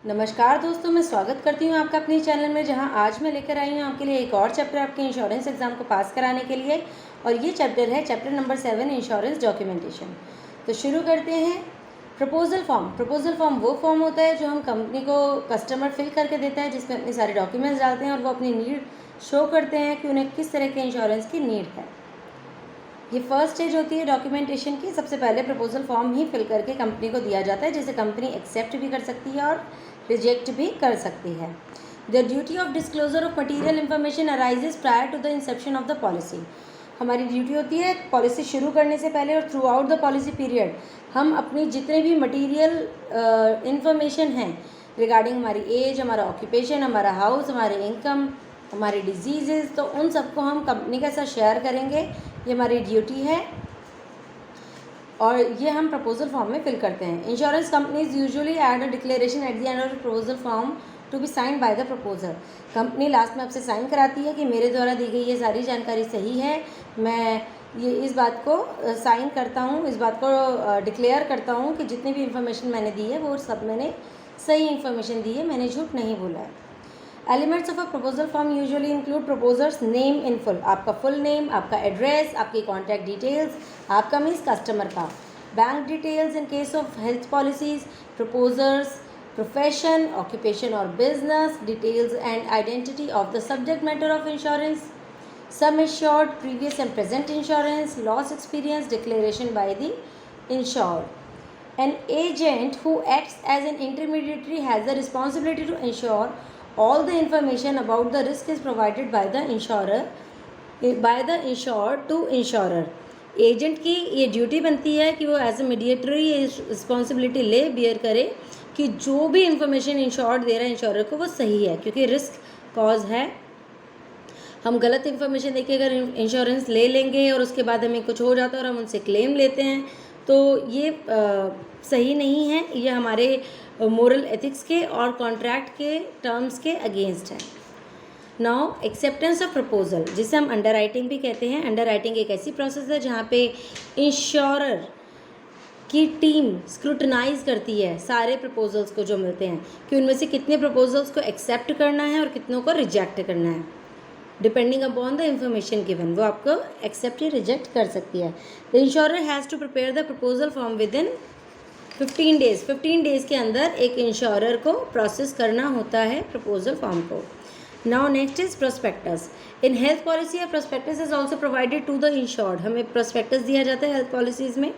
नमस्कार दोस्तों, मैं स्वागत करती हूँ आपका अपने चैनल में, जहाँ आज मैं लेकर आई हूँ आपके लिए एक और चैप्टर आपके इंश्योरेंस एग्ज़ाम को पास कराने के लिए। और ये चैप्टर है चैप्टर नंबर 7, इंश्योरेंस डॉक्यूमेंटेशन। तो शुरू करते हैं। प्रपोजल फॉर्म वो फॉर्म होता है जो हम कंपनी को कस्टमर फिल करके देता है, जिसमें अपने सारे डॉक्यूमेंट्स डालते हैं और वो अपनी नीड शो करते हैं कि उन्हें किस तरह के इंश्योरेंस की नीड है। ये फर्स्ट स्टेज होती है डॉक्यूमेंटेशन की। सबसे पहले प्रपोजल फॉर्म ही फिल करके कंपनी को दिया जाता है, जिसे कंपनी एक्सेप्ट भी कर सकती है और रिजेक्ट भी कर सकती है। The duty of disclosure of material information arises prior to the inception of the policy. हमारी ड्यूटी होती है पॉलिसी शुरू करने से पहले और throughout the policy period हम अपनी जितने भी मटीरियल इन्फॉर्मेशन हैं रिगार्डिंग हमारी एज, हमारा ऑक्यूपेशन, हमारा हाउस, हमारे इनकम, हमारी डिजीज़, तो उन सबको हम कंपनी के साथ शेयर करेंगे। ये हमारी ड्यूटी है और ये हम प्रपोजल फॉर्म में फिल करते हैं। Insurance companies usually add a declaration at the end of proposal form to be sign by the proposer. Company last में आपसे साइन कराती है कि मेरे द्वारा दी गई ये सारी जानकारी सही है, मैं ये इस बात को साइन करता हूँ, इस बात को डिक्लेयर करता हूँ कि जितनी भी इंफॉर्मेशन मैंने दी है वो सब मैंने सही इंफॉर्मेशन दी है, मैंने झूठ नहीं बोला है। Elements of a proposal form usually include proposer's name in full, आपका फुल नेम, आपका एड्रेस, आपकी कॉन्टैक्ट डिटेल्स, आपका मीन्स कस्टमर का, bank details in case of health policies, proposer's profession, occupation और business details and identity of the subject matter of insurance, sum insured, previous and present insurance, loss experience, declaration by the insured. An agent who acts as an intermediary has the responsibility to ensure all the information about the risk is provided by the insured to insurer. Agent की ये duty बनती है कि वो as a mediatory ये responsibility ले beer करे कि जो भी इंफॉर्मेशन इंश्योर्ड दे रहा है इंश्योरर को वो सही है, क्योंकि रिस्क कॉज है। हम गलत इन्फॉर्मेशन देके अगर इंश्योरेंस ले लेंगे और उसके बाद हमें कुछ हो जाता है और हम उनसे क्लेम लेते हैं तो ये सही नहीं है, ये हमारे मोरल एथिक्स के और कॉन्ट्रैक्ट के टर्म्स के अगेंस्ट है। नाउ एक्सेप्टेंस ऑफ प्रपोजल, जिसे हम अंडर राइटिंग भी कहते हैं। अंडर राइटिंग एक ऐसी प्रोसेस है जहाँ पे इंश्योरर की टीम स्क्रूटनाइज करती है सारे प्रपोजल्स को जो मिलते हैं कि उनमें से कितने प्रपोजल्स को एक्सेप्ट करना है और कितनों को रिजेक्ट करना है। Depending upon the information given वो आपको एक्सेप्ट या रिजेक्ट कर सकती है। The insurer has to prepare the proposal form within 15 days. 15 days के अंदर एक इंश्योरर को प्रोसेस करना होता है प्रपोजल फॉर्म को। Now next is prospectus. In health policy a prospectus is also provided to the insured. हमें prospectus दिया जाता है हेल्थ पॉलिसीज़ में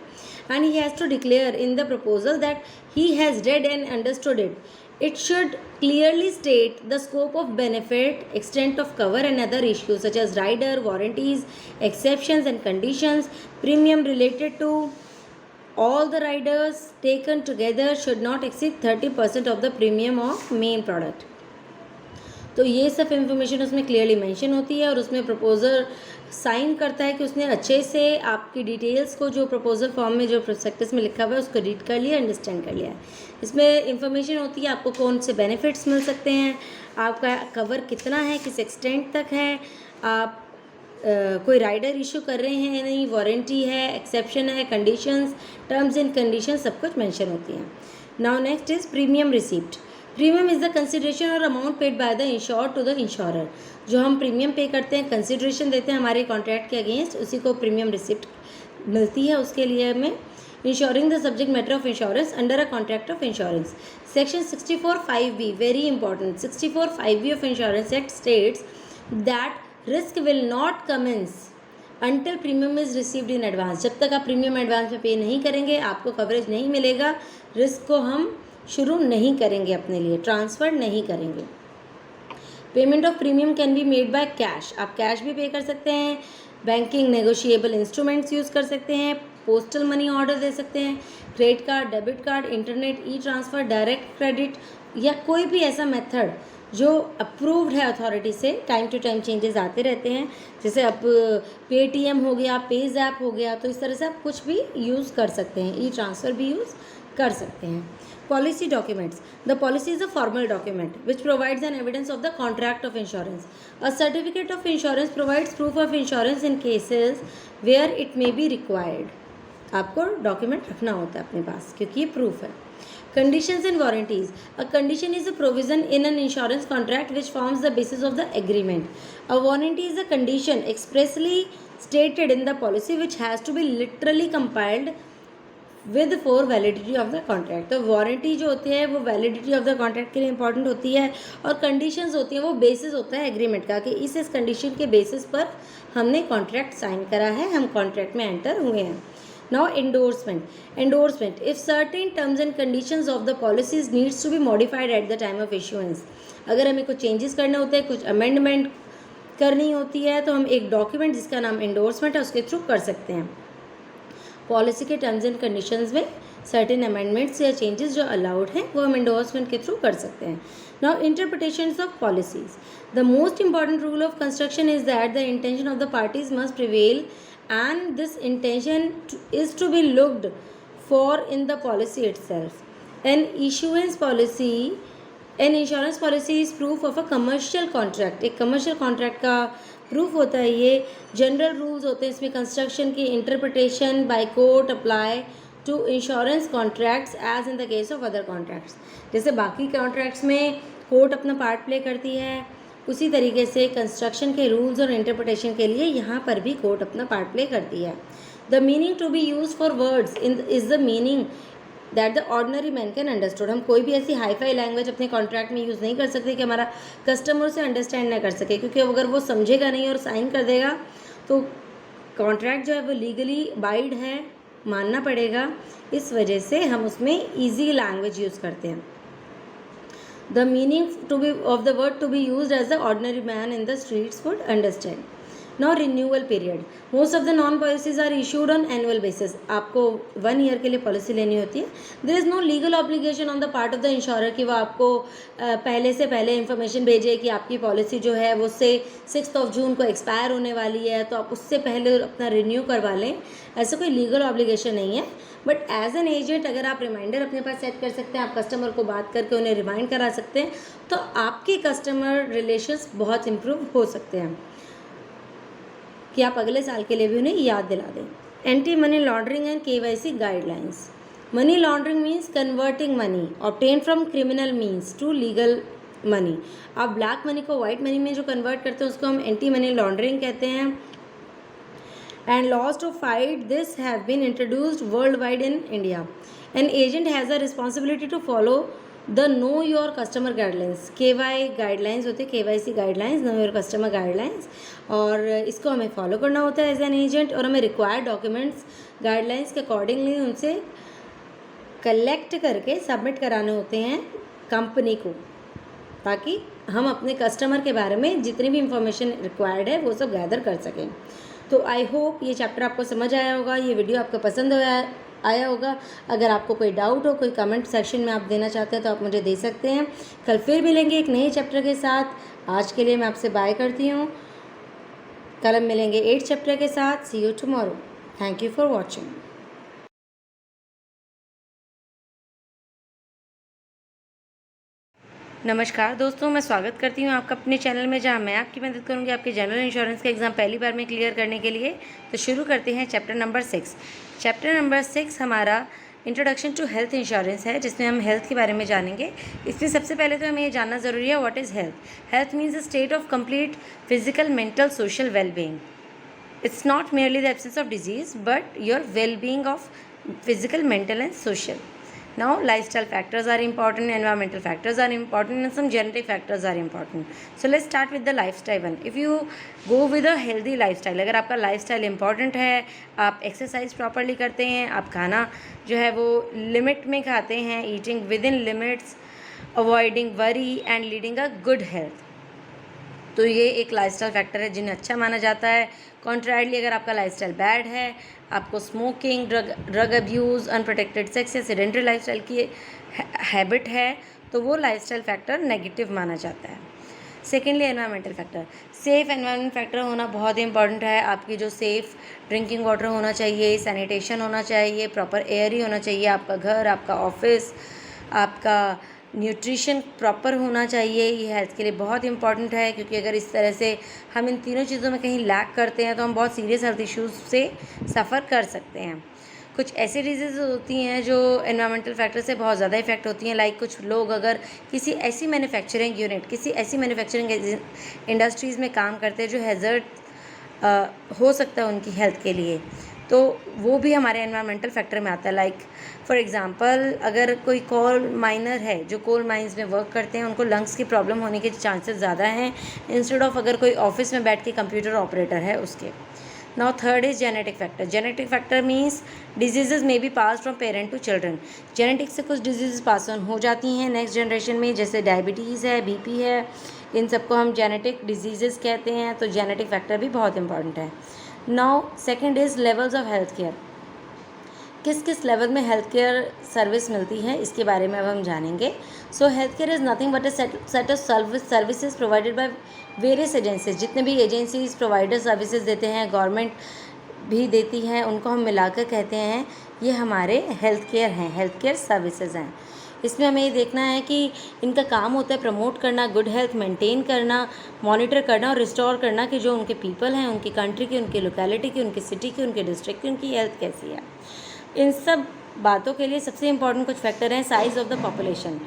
and he has to declare in the proposal that he has read and understood it. It should clearly state the scope of benefit, extent of cover and other issues such as rider, warranties, exceptions and conditions. Premium related to all the riders taken together should not exceed 30% of the premium of main product. तो ये सब information उसमें clearly mention होती है और उसमें proposer sign करता है कि उसने अच्छे से आपकी डिटेल्स को जो प्रपोजल फॉर्म में जो प्रोस्पेक्टस में लिखा हुआ है उसको रीड कर लिया, अंडरस्टैंड कर लिया है। इसमें इंफॉर्मेशन होती है आपको कौन से बेनिफिट्स मिल सकते हैं, आपका कवर कितना है, किस एक्सटेंट तक है, आप कोई राइडर इशू कर रहे हैं या नहीं, वारंटी है, एक्सेप्शन है, कंडीशंस, टर्म्स एंड कंडीशंस सब कुछ मेंशन होती हैं। Now next is premium receipt. Premium is the consideration और amount paid by the insured to the insurer. जो हम प्रीमियम पे करते हैं, कंसिडरेशन देते हैं हमारे कॉन्ट्रैक्ट के अगेंस्ट, उसी को प्रीमियम रिसिप्ट मिलती है। उसके लिए हमें insuring the subject matter of insurance under a contract of insurance. Section 64(5)(b) very important. 64(5)(b) of insurance act states that risk will not commence until premium is received in advance. जब तक आप premium advance में पे नहीं करेंगे आपको coverage नहीं मिलेगा, रिस्क को हम शुरू नहीं करेंगे, अपने लिए ट्रांसफ़र नहीं करेंगे। Payment of premium can be made by cash. आप कैश भी पे कर सकते हैं, बैंकिंग नेगोशिएबल इंस्ट्रूमेंट्स यूज़ कर सकते हैं, पोस्टल मनी ऑर्डर दे सकते हैं, credit card, debit card, internet e transfer, direct credit या कोई भी ऐसा मेथड जो अप्रूव्ड है अथॉरिटी से। टाइम टू टाइम चेंजेस आते रहते हैं, जैसे अब पेटीएम हो गया, पेज ऐप हो गया, तो इस तरह से आप कुछ भी यूज़ कर सकते हैं, ई ट्रांसफ़र भी यूज़ कर सकते हैं। Policy documents. The policy is a formal document which provides an evidence of the contract of insurance. A certificate of insurance provides proof of insurance in cases where it may be required. आपको document रखना होता है अपने पास क्योंकि ये proof है। Conditions and warranties. A condition is a provision in an insurance contract which forms the basis of the agreement. A warranty is a condition expressly stated in the policy which has to be literally compiled with for validity of the contract. तो warranty जो होती है वो validity of the contract के लिए important होती है, और कंडीशंस होती हैं वो बेसिस होता है एग्रीमेंट का कि इस कंडीशन के बेसिस पर हमने कॉन्ट्रैक्ट साइन करा है, हम कॉन्ट्रैक्ट में एंटर हुए हैं। Now endorsement if certain terms and conditions of the policies needs to be modified at the time of issuance. अगर हमें कुछ चेंजेस करने होते हैं, कुछ अमेंडमेंट करनी होती है, तो हम एक डॉक्यूमेंट जिसका नाम एंडोर्समेंट है उसके थ्रू कर सकते हैं। पॉलिसी के टर्म्स एंड कंडीशंस में सर्टेन अमेंडमेंट्स या चेंजेस जो अलाउड हैं वो हम एंडोर्समेंट के थ्रू कर सकते हैं। Now interpretations of policies. The most important rule of construction is that the intention of the parties must prevail and this intention is to be looked for in the policy itself. An insurance policy is proof of a commercial contract. एक commercial contract का proof होता है ये। General rules होते हैं इसमें construction की interpretation by court apply to insurance contracts as in the case of other contracts. जैसे बाकी कॉन्ट्रैक्ट्स में कोर्ट अपना पार्ट प्ले करती है, उसी तरीके से कंस्ट्रक्शन के रूल्स और इंटरप्रिटेशन के लिए यहाँ पर भी कोर्ट अपना पार्ट प्ले करती है। The meaning to be use for words is the meaning that the ordinary man can understood. हम कोई भी ऐसी हाईफाई लैंग्वेज अपने कॉन्ट्रैक्ट में यूज़ नहीं कर सकते कि हमारा कस्टमर से अंडरस्टैंड ना कर सके, क्योंकि अगर वो समझेगा नहीं और साइन कर देगा तो कॉन्ट्रैक्ट जो है वो लीगली बाइड है, मानना पड़ेगा। इस वजह से हम उसमें ईजी लैंग्वेज यूज़ करते हैं। The meaning to be of the word to be use as the ordinary man in the streets would understand. Now renewal period. Most of the non policies are issued on annual basis. आपको 1 year के लिए policy लेनी होती है। There is no legal obligation on the part of the insurer कि वो आपको पहले से पहले इन्फॉर्मेशन भेजे कि आपकी पॉलिसी जो है वो उससे 6 जून को एक्सपायर होने वाली है, तो आप उससे पहले अपना रिन्यू करवा लें। ऐसा कोई लीगल ऑब्लिगेशन नहीं है, बट एज एन एजेंट अगर आप रिमाइंडर अपने पास सेट कर सकते हैं, आप कस्टमर को बात करके उन्हें रिमाइंड करा सकते हैं, तो आपके कस्टमर रिलेशंस बहुत इम्प्रूव हो सकते हैं कि आप अगले साल के लिए भी उन्हें याद दिला दें। Anti money laundering and KYC guidelines. Money laundering means converting money obtain from criminal means to legal money. आप ब्लैक मनी को वाइट मनी में जो कन्वर्ट करते हैं उसको हम एंटी मनी लॉन्ड्रिंग कहते हैं। And laws to fight this have been introduced world wide in India. An agent has a responsibility to follow the know your customer guidelines. KY guidelines होते हैं, KYC guidelines, know your customer guidelines, और इसको हमें follow करना होता है as an agent, और हमें रिक्वायर्ड डॉक्यूमेंट्स गाइडलाइंस के अकॉर्डिंगली उनसे कलेक्ट करके सबमिट कराने होते हैं कंपनी को, ताकि हम अपने कस्टमर के बारे में जितनी भी इंफॉर्मेशन रिक्वायर्ड है वो सब गैदर कर सकें। तो आई होप ये चैप्टर आपको समझ आया होगा, ये वीडियो आपको पसंद आया होगा। अगर आपको कोई डाउट हो, कोई कमेंट सेक्शन में आप देना चाहते हैं तो आप मुझे दे सकते हैं। कल फिर मिलेंगे एक नए चैप्टर के साथ। आज के लिए मैं आपसे बाय करती हूँ। कल हम मिलेंगे 8th चैप्टर के साथ। See you tomorrow. Thank you for watching. नमस्कार दोस्तों, मैं स्वागत करती हूँ आपका अपने चैनल में, जहाँ मैं आपकी मदद करूँगी आपके जनरल इंश्योरेंस का एग्ज़ाम पहली बार में क्लियर करने के लिए। तो शुरू करते हैं चैप्टर नंबर 6। चैप्टर नंबर 6 हमारा इंट्रोडक्शन टू हेल्थ इंश्योरेंस है, जिसमें हम हेल्थ के बारे में जानेंगे। इसमें सबसे पहले तो हमें ये जानना ज़रूरी है what is health. Health means a state of complete physical, mental, social wellbeing. It's not merely the absence of disease but your well-being of physical, mental and social. Now lifestyle factors are important, environmental factors are important, and some genetic factors are important. So let's start with the lifestyle one. If you go with a healthy lifestyle, अगर आपका lifestyle important है, आप exercise properly करते हैं, आप खाना जो है वो लिमिट में खाते हैं, eating within limits, avoiding worry and leading a good health, तो ये एक लाइफस्टाइल फैक्टर है जिन्हें अच्छा माना जाता है। कॉन्ट्रायरली अगर आपका लाइफस्टाइल बैड है, आपको smoking, drug abuse, unprotected sex या सेडेंटरी लाइफस्टाइल की हैबिट है, तो वो लाइफस्टाइल फैक्टर नेगेटिव माना जाता है। Secondly environmental factor. Safe environment factor होना बहुत इंपॉर्टेंट है। आपकी जो सेफ़ ड्रिंकिंग वाटर होना चाहिए, सैनिटेशन होना चाहिए, प्रॉपर एयर ही होना चाहिए, आपका घर, आपका ऑफिस, आपका न्यूट्रिशन प्रॉपर होना चाहिए। ये हेल्थ के लिए बहुत इंपॉर्टेंट है, क्योंकि अगर इस तरह से हम इन तीनों चीज़ों में कहीं लैक करते हैं तो हम बहुत सीरियस हेल्थ इश्यूज़ से सफ़र कर सकते हैं। कुछ ऐसी डिजीज़ होती हैं जो एनवायरमेंटल फैक्टर से बहुत ज़्यादा इफ़ेक्ट होती हैं, लाइक कुछ लोग अगर किसी ऐसी मैन्युफैक्चरिंग यूनिट, किसी ऐसी मैन्युफैक्चरिंग इंडस्ट्रीज़ में काम करते हैं जो हैज़र्ड हो सकता है उनकी हेल्थ के लिए, तो वो भी हमारे एनवायरमेंटल फैक्टर में आता है। लाइक फॉर एग्जांपल, अगर कोई कोल माइनर है जो कोल माइंस में वर्क करते हैं, उनको लंग्स की प्रॉब्लम होने के चांसेस ज़्यादा हैं इंस्टेड ऑफ अगर कोई ऑफिस में बैठ के कंप्यूटर ऑपरेटर है उसके। Now third is genetic factor. Genetic factor means diseases may be passed from parent to children. Genetic से कुछ डिजीज़ पास ऑन हो जाती हैं नेक्स्ट जनरेशन में, जैसे डायबिटीज़ है, बीपी है, इन सबको हम जेनेटिक डिजीज़ कहते हैं, तो जेनेटिक फैक्टर भी बहुत इंपॉर्टेंट है। Now second is levels of health care. किस किस लेवल में हेल्थ केयर सर्विस मिलती है इसके बारे में अब हम जानेंगे। सो health care is nothing but a set of services provided by various agencies. जितने भी एजेंसीज प्रोवाइडर सर्विसेज देते हैं, गवर्नमेंट भी देती है, उनको हम मिलाकर कहते हैं ये हमारे हेल्थ केयर हैं, हेल्थ केयर सर्विसेज हैं। इसमें हमें ये देखना है कि इनका काम होता है प्रमोट करना, गुड हेल्थ मेंटेन करना, मॉनिटर करना और रिस्टोर करना कि जो उनके पीपल हैं, उनकी कंट्री की, उनकी लोकेलिटी की, उनकी सिटी की, उनके डिस्ट्रिक्ट की, उनकी हेल्थ कैसी है। इन सब बातों के लिए सबसे इम्पॉर्टेंट कुछ फैक्टर हैं। Size of the population,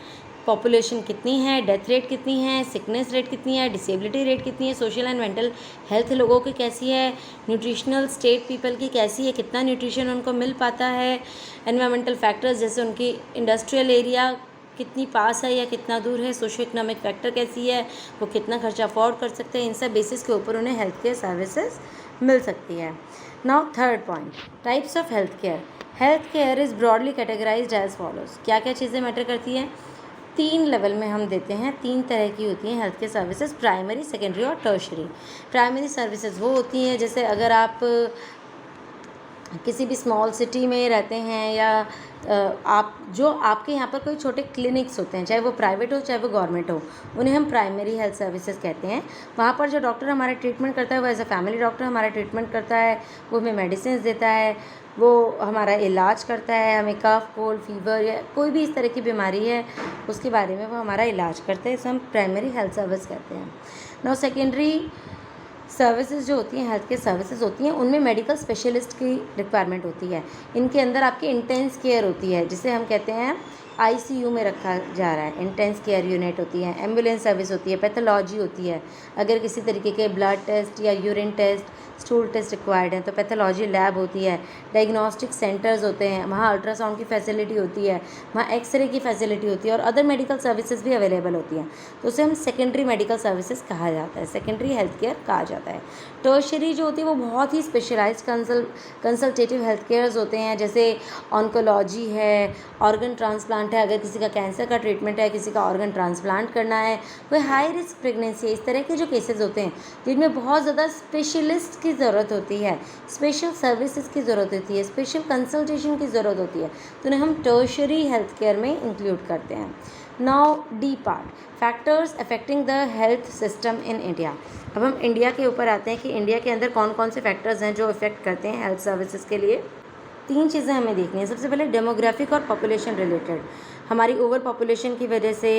population कितनी है, डेथ रेट कितनी है, सिकनेस रेट कितनी है, डिसेबिलिटी रेट कितनी है, सोशल एंड मेंटल हेल्थ लोगों की कैसी है, न्यूट्रिशनल स्टेट पीपल की कैसी है, कितना न्यूट्रिशन उनको मिल पाता है, एनवायरमेंटल फैक्टर्स जैसे उनकी इंडस्ट्रियल एरिया कितनी पास है या कितना दूर है, सोशो इकोनॉमिक फैक्टर कैसी है, वो कितना खर्चा अफोर्ड कर सकते हैं, इन सब बेसिस के ऊपर उन्हें हेल्थ केयर सर्विसेज मिल सकती है। Now third point, types of health care. Health care is broadly categorised as follows. क्या क्या चीज़ें मैटर करती हैं? 3 लेवल में हम देते हैं, 3 तरह की होती हैं health care services, primary, secondary और टर्शरी। प्राइमरी सर्विसेज वो होती हैं जैसे अगर आप किसी भी स्मॉल सिटी में रहते हैं या आप जो आपके यहाँ पर कोई छोटे क्लिनिक्स होते हैं, चाहे वो प्राइवेट हो चाहे वो गवर्नमेंट हो, उन्हें हम प्राइमरी हेल्थ सर्विसेज कहते हैं। वहाँ पर जो डॉक्टर हमारा ट्रीटमेंट करता है वो एज अ फैमिली डॉक्टर हमारा ट्रीटमेंट करता है, वो हमें मेडिसिन देता है, वो हमारा इलाज करता है, हमें कफ, कोल्ड, फीवर या कोई भी इस तरह की बीमारी है उसके बारे में वो हमारा इलाज करते हैं, इसे हम प्राइमरी हेल्थ सर्विस कहते हैं। नाउ सेकेंडरी सर्विसेज जो होती हैं, हेल्थ केयर सर्विसेज होती हैं, उनमें मेडिकल स्पेशलिस्ट की रिक्वायरमेंट होती है। इनके अंदर आपकी इंटेंस केयर होती है, जिसे हम कहते हैं आईसीयू में रखा जा रहा है, इंटेंस केयर यूनिट होती है, एम्बुलेंस सर्विस होती है, पैथोलॉजी होती है। अगर किसी तरीके के ब्लड टेस्ट या urine test, stool test required हैं तो पैथोलॉजी लैब होती है। डायग्नोस्टिक सेंटर्स होते हैं, वहाँ अल्ट्रासाउंड की फैसिलिटी होती है, वहाँ एक्सरे की फैसिलिटी होती है और अदर मेडिकल सर्विसेज भी अवेलेबल होती हैं, तो उसे हम सेकेंडरी मेडिकल सर्विसेज कहा जाता है, सेकेंडरी हेल्थ केयर कहा जाता है। टर्शरी जो होती है वो बहुत ही स्पेशलाइज्ड कंसल्टेटिव हेल्थ केयर्स होते हैं, जैसे ऑन्कोलॉजी है, ऑर्गन ट्रांसप्लांट है, अगर किसी का कैंसर का ट्रीटमेंट है, किसी का ऑर्गन ट्रांसप्लांट करना है, कोई हाई रिस्क प्रेगनेंसी है, इस तरह के जो केसेस होते हैं जिनमें बहुत ज़्यादा स्पेशलिस्ट की ज़रूरत होती है, स्पेशल सर्विसेज की ज़रूरत होती है, स्पेशल कंसल्टेशन की ज़रूरत होती है, तो उन्हें हम टर्शरी हेल्थ केयर में इंक्लूड करते हैं। Now D part, factors affecting the health system in India. अब हम इंडिया के ऊपर आते हैं कि इंडिया के अंदर कौन कौन से फैक्टर्स हैं जो इफ़ेक्ट करते हैं हेल्थ सर्विसेज के लिए। 3 चीज़ें हमें देखनी है। सबसे पहले डेमोग्राफिक और पॉपुलेशन रिलेटेड, हमारी ओवर पॉपुलेशन की वजह से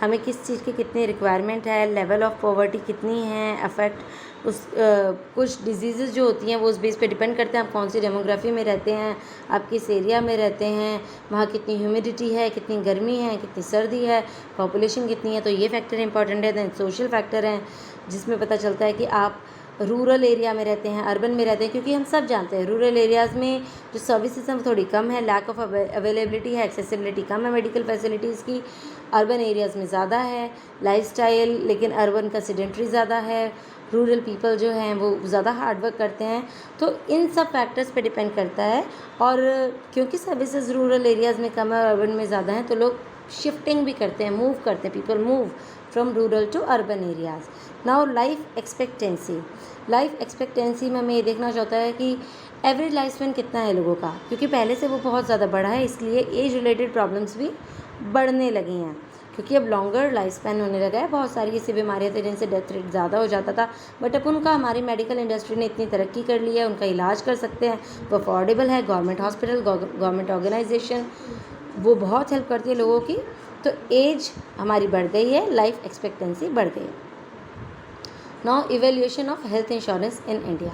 हमें किस चीज़ की कितनी रिक्वायरमेंट है, लेवल ऑफ पॉवर्टी कितनी है, अफेक्ट उस कुछ डिजीज़ जो होती हैं वो उस बेस पे डिपेंड करते हैं आप कौन सी डेमोग्राफी में रहते हैं, आप किस एरिया में रहते हैं, वहाँ कितनी ह्यूमिडिटी है, कितनी गर्मी है, कितनी सर्दी है, पॉपुलेशन कितनी है, तो ये फैक्टर इंपॉर्टेंट है। दैन सोशल फैक्टर हैं जिसमें पता चलता है कि आप रूरल एरिया में रहते हैं, अर्बन में रहते हैं, क्योंकि हम सब जानते हैं रूरल एरियाज़ में जो सर्विसेज हैं वो थोड़ी कम है, लैक ऑफ अवेलेबिलिटी है, एक्सेसिबिलिटी कम है मेडिकल फैसिलिटीज़ की। अर्बन एरियाज़ में ज़्यादा है लाइफस्टाइल, लेकिन अर्बन का सेडेंट्री ज़्यादा है, रूरल पीपल जो हैं वो ज़्यादा हार्ड वर्क करते हैं, तो इन सब फैक्टर्स पे डिपेंड करता है। और क्योंकि सर्विसेज रूरल एरियाज़ में कम है और अर्बन में ज़्यादा हैं, तो लोग शिफ्टिंग भी करते हैं, मूव करते हैं, people move from rural to urban areas. Now life expectancy, life expectancy में हमें ये देखना चाहता है कि एवरेज लाइफ स्पैन कितना है लोगों का, क्योंकि पहले से वो बहुत ज़्यादा बढ़ा है, इसलिए एज रिलेटेड प्रॉब्लम्स भी बढ़ने लगी हैं, क्योंकि अब लॉन्गर लाइफ स्पैन होने लगा है। बहुत सारी ऐसी बीमारियाँ थी जिनसे डेथ रेट ज़्यादा हो जाता था, बट अब उनका हमारी मेडिकल इंडस्ट्री ने इतनी तरक्की कर ली है, उनका इलाज कर सकते हैं, वो अफोर्डेबल है। गवर्नमेंट हॉस्पिटल, गवर्नमेंट ऑर्गेनाइजेशन वो बहुत हेल्प करती है लोगों की, तो एज हमारी बढ़ गई है, लाइफ एक्सपेक्टेंसी बढ़ गई है। Now evaluation of health insurance in India.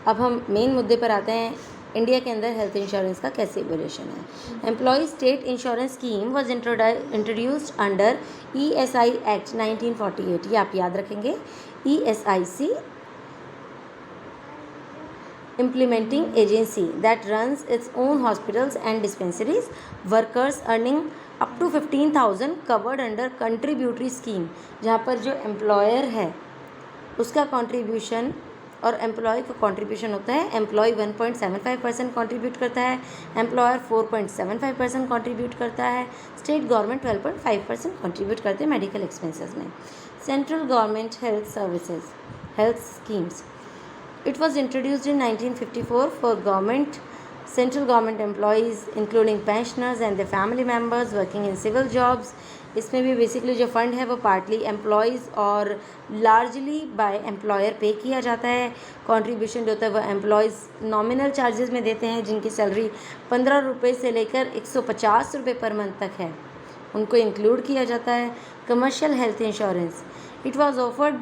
अब हम मेन मुद्दे पर आते हैं इंडिया के अंदर हेल्थ इंश्योरेंस का कैसे इवोल्यूशन है। Employ state insurance scheme was introduced under ESI act 1948, ये आप याद रखेंगे। ESIC implementing agency that runs its own hospitals and dispensaries, workers earning up to 15,000 covered under contributory scheme, जहाँ पर जो एम्प्लॉयर है उसका कंट्रीब्यूशन और एम्प्लॉय का कंट्रीब्यूशन होता है। एम्प्लॉय 1.75% कंट्रीब्यूट करता है, एम्प्लॉयर 4.75% कंट्रीब्यूट करता है, स्टेट गवर्नमेंट 12.5% कंट्रीब्यूट करते हैं मेडिकल एक्सपेंसेस में। Central government health services health schemes, it was introduced in 1954 for central government employees including pensioners and their family members working in civil jobs। इसमें भी basically जो fund है वो partly employees और largely by employer पे किया जाता है। कंट्रीब्यूशन जो होता है वो एम्प्लॉयज़ नॉमिनल चार्जेस में देते हैं, जिनकी सैलरी 15 रुपये से लेकर 150 रुपये पर मंथ तक है, उनको इंक्लूड किया जाता है। Commercial health insurance, it was offered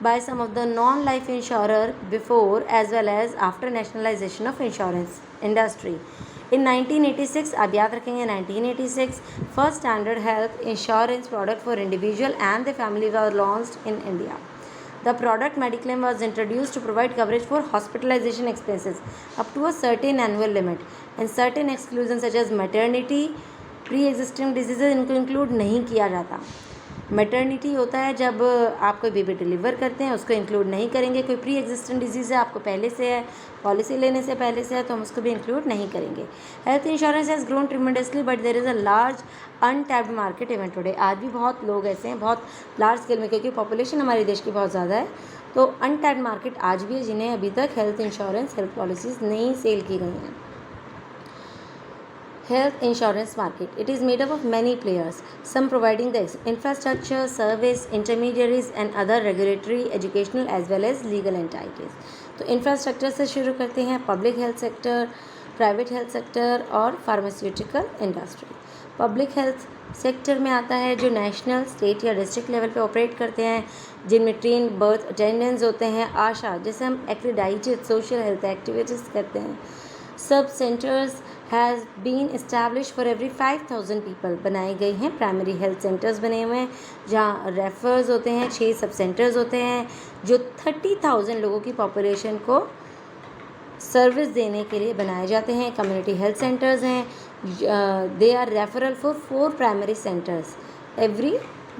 by some of the non-life insurer before as well as after nationalization of insurance industry। In 1986, आप याद रखेंगे 1986, first standard health insurance product for individual and their family was launched in India। The product Mediclaim was introduced to provide coverage for hospitalization expenses up to a certain annual limit and certain exclusions such as maternity, pre-existing diseases इनको include नहीं किया जाता। Maternity होता है जब आप कोई baby deliver करते हैं, उसको इंक्लूड नहीं करेंगे। कोई प्री एग्जिस्टेंट डिजीज़ है, आपको पहले से है, पॉलिसी लेने से पहले से है, तो हम उसको भी इंक्लूड नहीं करेंगे। Health insurance has grown tremendously but there is a large untapped market even today. आज भी बहुत लोग ऐसे हैं, बहुत लार्ज स्केल में, क्योंकि पॉपुलेशन हमारे देश की बहुत ज़्यादा है, तो अनटैप्ड मार्केट आज भी है जिन्हें अभी तक हेल्थ इंश्योरेंस हेल्थ पॉलिसीज़ नहीं सेल की गई हैं। Health insurance market, it is made up of many players, some providing the infrastructure, service, intermediaries and other regulatory, educational as well as legal entities। तो इंफ्रास्ट्रक्चर से शुरू करते हैं, public health sector, private health sector और pharmaceutical industry. Public health sector में आता है जो नेशनल, स्टेट या डिस्ट्रिक्ट लेवल पे ऑपरेट करते हैं, जिनमें ट्रेन बर्थ अटेंडेंट्स होते हैं, आशा जैसे हम एक्रेडिटेड सोशल हेल्थ एक्टिविटीज़ करते हैं। Sub centres has been establish for every 5,000 people, बनाए गए हैं प्राइमरी हेल्थ सेंटर्स बने हुए हैं जहाँ रेफर्स होते हैं। 6 सब सेंटर्स होते हैं जो 30,000 लोगों की पॉपुलेशन को सर्विस देने के लिए बनाए जाते हैं। कम्युनिटी हेल्थ सेंटर्स हैं, they are referral for 4 primary centres every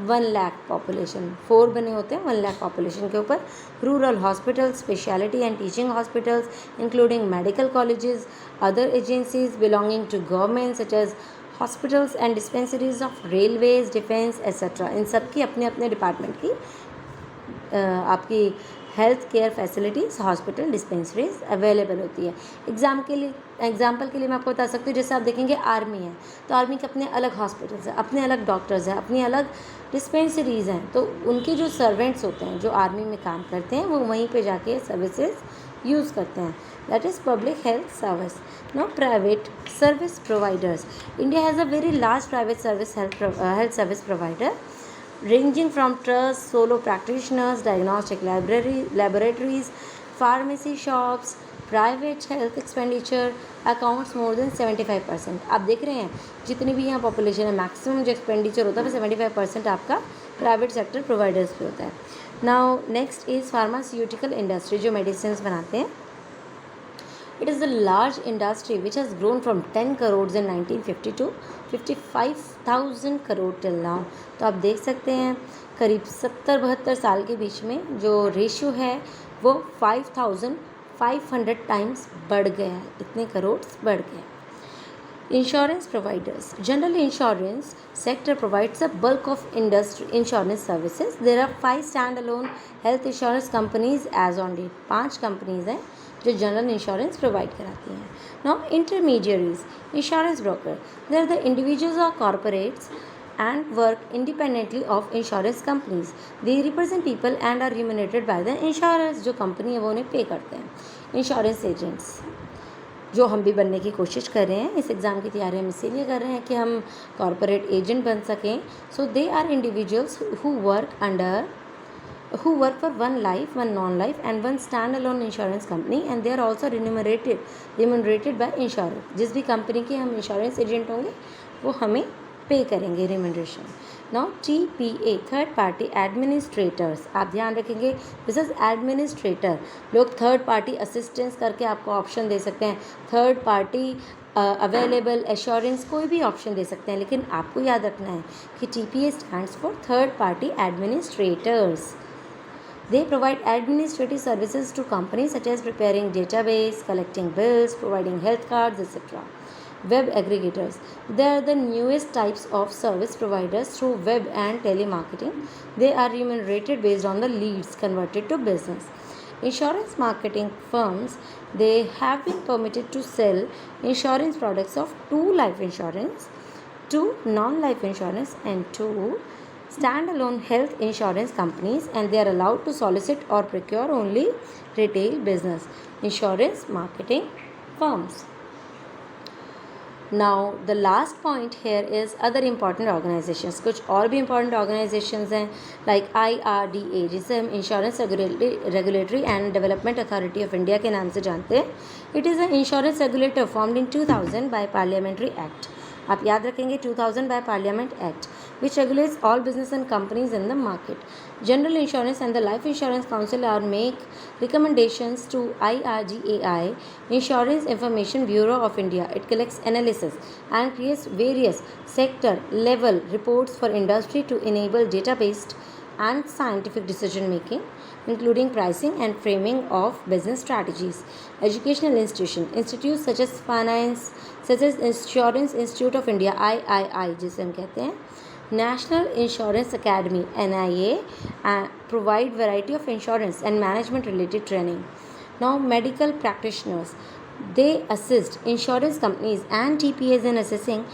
1 lakh population. 4 बने होते हैं 1 लाख पॉपुलेशन के ऊपर। Rural hospital, speciality and teaching hospitals including medical colleges, other agencies belonging to government such as hospitals and dispensaries of railways, defence etcetera. इन सब की अपने अपने डिपार्टमेंट की आपकी health care facilities, hospital, dispensaries available होती है। एग्जाम्पल के लिए मैं आपको बता सकती हूँ, जैसे आप देखेंगे आर्मी है तो आर्मी के अपने अलग हॉस्पिटल्स हैं, अपने अलग डॉक्टर्स हैं, अपनी अलग डिस्पेंसरीज़ हैं, तो उनके जो सर्वेंट्स होते हैं जो आर्मी में काम करते हैं वो वहीं पे जाके सर्विसेज यूज़ करते हैं। That is public health service. Now private service providers, India has a very large private service health service provider ranging from trust, solo practitioners, diagnostic laboratories, pharmacy shops, private health expenditure accounts more than 75%। आप देख रहे हैं जितनी भी यहाँ population है, maximum जो expenditure होता है वो 75% आपका प्राइवेट सेक्टर प्रोवाइडर्स पे होता है। Now next is pharmaceutical industry, जो मेडिसिन बनाते हैं। It is a large industry which has grown from 10 crores in 1950 to 55,000 crore till now। तो आप देख सकते हैं करीब 70-72 साल के बीच में जो रेशियो है वो 5,500 टाइम्स बढ़ गया है, इतने करोड़ बढ़ गए। Insurance providers, general insurance sector provides a bulk of industry insurance services। There are 5 standalone health insurance companies as on date। 5 companies हैं जो जनरल इंश्योरेंस प्रोवाइड कराती हैं। Now intermediaries, insurance broker, they're the individuals और corporates and work independently of insurance companies। They represent people and are remunerated by the insurers। जो company है वो उन्हें पे करते हैं। इंश्योरेंस एजेंट्स, जो हम भी बनने की कोशिश कर रहे हैं, इस एग्ज़ाम की तैयारी हम इसीलिए कर रहे हैं कि हम कॉर्पोरेट एजेंट बन सकें। So they are individuals who work under who work for one life, one non-life and one standalone insurance company, and they are also remunerated by insurer. जिस भी कंपनी के हम इंश्योरेंस एजेंट होंगे वो हमें पे करेंगे remuneration. Now TPA, third party administrators, आप ध्यान रखेंगे दिस इज एडमिनिस्ट्रेटर. लोग थर्ड पार्टी असिस्टेंस करके आपको ऑप्शन दे सकते हैं, थर्ड पार्टी अवेलेबल एश्योरेंस, कोई भी ऑप्शन दे सकते हैं, लेकिन आपको याद रखना है कि TPA stands for third party administrators. They provide administrative services to companies such as preparing database, collecting bills, providing health cards, etc. Web aggregators. They are the newest types of service providers through web and telemarketing. They are remunerated based on the leads converted to business. Insurance marketing firms, they have been permitted to sell insurance products of 2 life insurance, 2 non-life insurance and 2 standalone health insurance companies, and they are allowed to solicit or procure only retail business. Insurance marketing firms. Now the last point here is other important organizations. कुछ और भी important organizations हैं like IRDA, जिसे हम insurance regulatory and development authority of India के नाम से जानते हैं. It is a insurance regulator formed in 2000 by parliamentary act. आप याद रखेंगे 2000 by Parliament Act, which regulates all business and companies in the market. General Insurance and the Life Insurance Council are make recommendations to IRDAI, Insurance Information Bureau of India. It collects analysis and creates various sector level reports for industry to enable data-based and scientific decision making, including pricing and framing of business strategies. Educational institutes such as Insurance Institute of India III, जिसे हम कहते हैं, National Insurance Academy NIA, provide variety of insurance and management related training. Now medical practitioners, they assist insurance companies and TPAs in assessing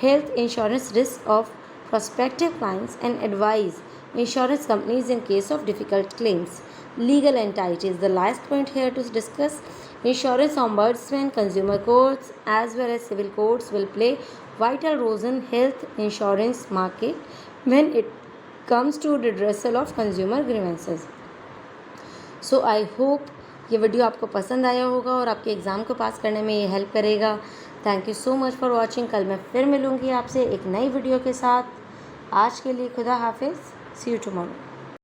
health insurance risks of prospective clients and advise insurance companies in case of difficult claims. Legal entities, the last point here to discuss, insurance ombudsman, consumer courts as well as civil courts will play vital roles in health insurance market when it comes to redressal of consumer grievances. So I hope ये video आपको पसंद आया होगा और आपके exam को पास करने में ये हेल्प करेगा. Thank you so much for watching. कल मैं फिर मिलूँगी आपसे एक नई वीडियो के साथ. आज के लिए खुदा हाफिज़. सी यू टुमारो.